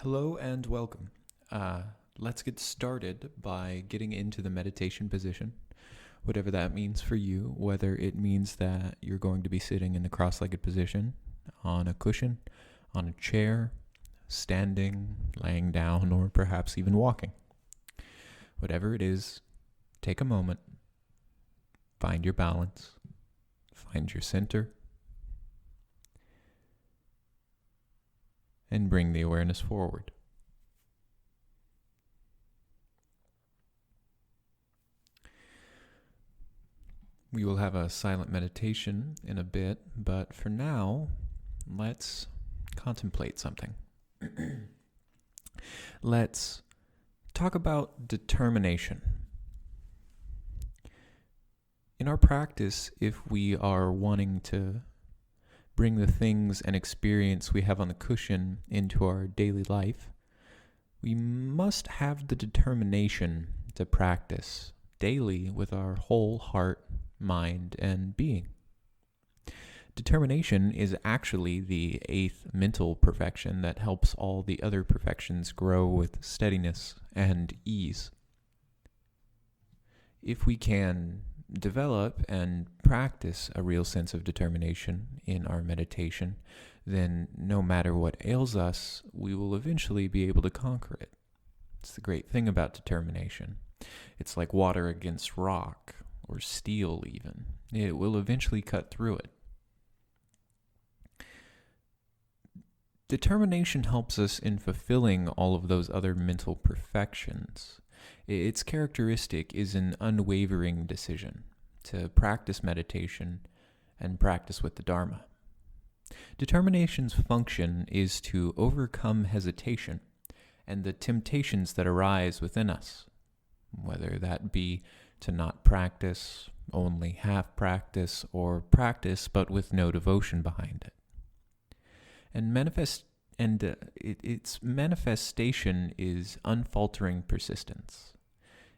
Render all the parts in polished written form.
Hello and welcome. Let's get started by getting into the meditation position, whatever that means for you, whether it means that you're going to be sitting in the cross-legged position, on a cushion, on a chair, standing, laying down, or perhaps even walking. Whatever it is, take a moment, find your balance, find your center, and bring the awareness forward. We will have a silent meditation in a bit, but for now, let's contemplate something. Let's talk about determination. In our practice, if we are wanting to bring the things and experience we have on the cushion into our daily life, we must have the determination to practice daily with our whole heart, mind, and being. Determination is actually the eighth mental perfection that helps all the other perfections grow with steadiness and ease. If we can develop and practice a real sense of determination in our meditation, then no matter what ails us, we will eventually be able to conquer it. It's the great thing about determination. It's like water against rock, or steel even. It will eventually cut through it. Determination helps us in fulfilling all of those other mental perfections. Its characteristic is an unwavering decision to practice meditation and practice with the Dharma. Determination's function is to overcome hesitation and the temptations that arise within us, whether that be to not practice, only half practice, or practice but with no devotion behind it. Its manifestation is unfaltering persistence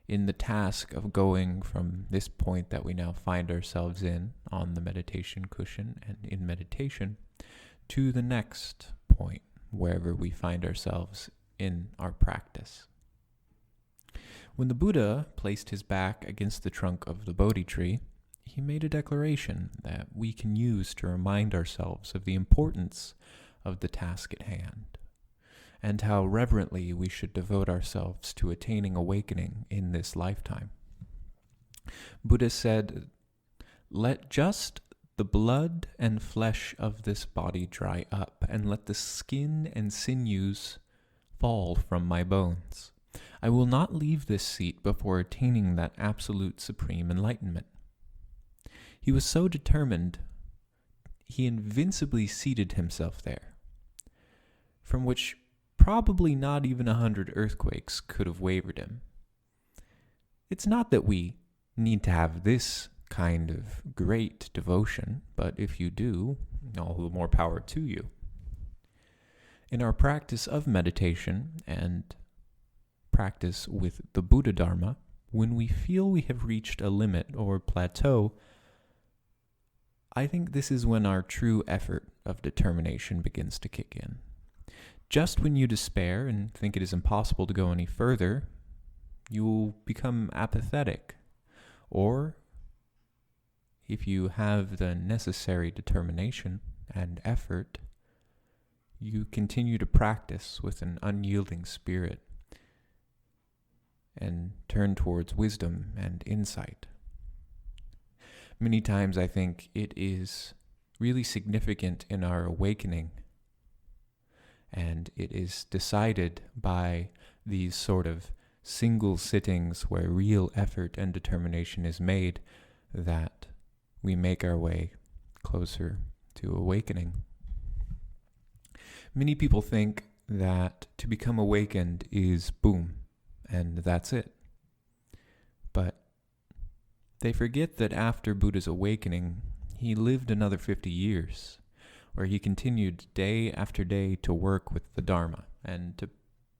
in the task of going from this point that we now find ourselves in on the meditation cushion and in meditation to the next point wherever we find ourselves in our practice. When the Buddha placed his back against the trunk of the Bodhi tree, he made a declaration that we can use to remind ourselves of the importance of the task at hand, and how reverently we should devote ourselves to attaining awakening in this lifetime. Buddha said, "Let just the blood and flesh of this body dry up, and let the skin and sinews fall from my bones. I will not leave this seat before attaining that absolute supreme enlightenment." He was so determined, he invincibly seated himself there, from which probably not even 100 earthquakes could have wavered him. It's not that we need to have this kind of great devotion, but if you do, all the more power to you. In our practice of meditation and practice with the Buddha Dharma, when we feel we have reached a limit or plateau, I think this is when our true effort of determination begins to kick in. Just when you despair and think it is impossible to go any further, you will become apathetic. Or, if you have the necessary determination and effort, you continue to practice with an unyielding spirit and turn towards wisdom and insight. Many times I think it is really significant in our awakening, and it is decided by these sort of single sittings where real effort and determination is made, that we make our way closer to awakening. Many people think that to become awakened is boom, and that's it. But they forget that after Buddha's awakening, he lived another 50 years, where he continued day after day to work with the Dharma and to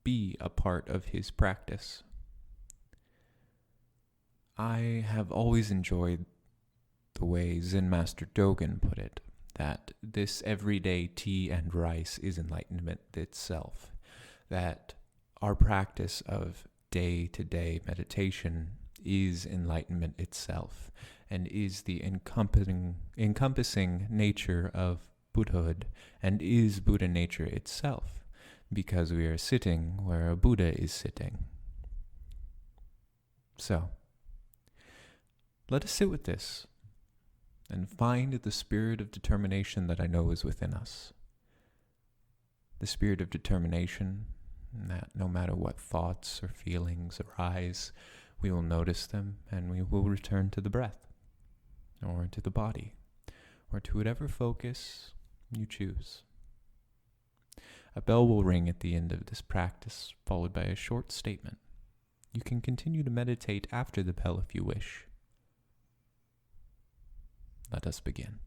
be a part of his practice. I have always enjoyed the way Zen Master Dogen put it, that this everyday tea and rice is enlightenment itself. that our practice of day-to-day meditation is enlightenment itself, and is the encompassing nature of Buddhahood, and is Buddha nature itself, because we are sitting where a Buddha is sitting. So, let us sit with this, and find the spirit of determination that I know is within us. The spirit of determination that no matter what thoughts or feelings arise, we will notice them and we will return to the breath, or to the body, or to whatever focus you choose. A bell will ring at the end of this practice, followed by a short statement. You can continue to meditate after the bell if you wish. Let us begin.